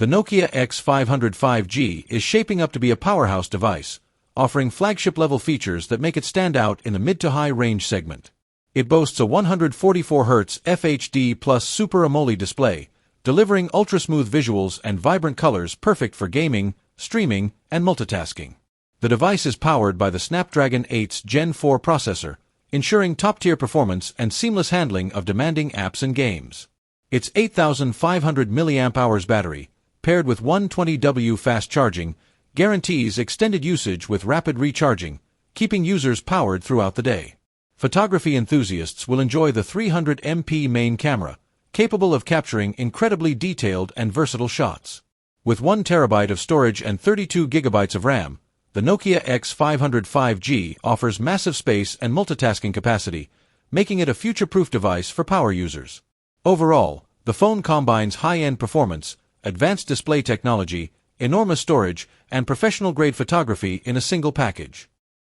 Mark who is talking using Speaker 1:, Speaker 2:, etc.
Speaker 1: The Nokia X500 5G is shaping up to be a powerhouse device, offering flagship-level features that make it stand out in the mid to high range segment. It boasts a 144Hz FHD plus Super AMOLED display, delivering ultra-smooth visuals and vibrant colors perfect for gaming, streaming, and multitasking. The device is powered by the Snapdragon 8's Gen 4 processor, ensuring top-tier performance and seamless handling of demanding apps and games. Its 8,500 mAh battery, paired with 120W fast charging, guarantees extended usage with rapid recharging, keeping users powered throughout the day. Photography enthusiasts will enjoy the 300MP main camera, capable of capturing incredibly detailed and versatile shots. With 1TB of storage and 32GB of RAM, the Nokia X500 5G offers massive space and multitasking capacity, making it a future-proof device for power users. Overall, the phone combines high-end performance, advanced display technology, enormous storage, and professional-grade photography in a single package.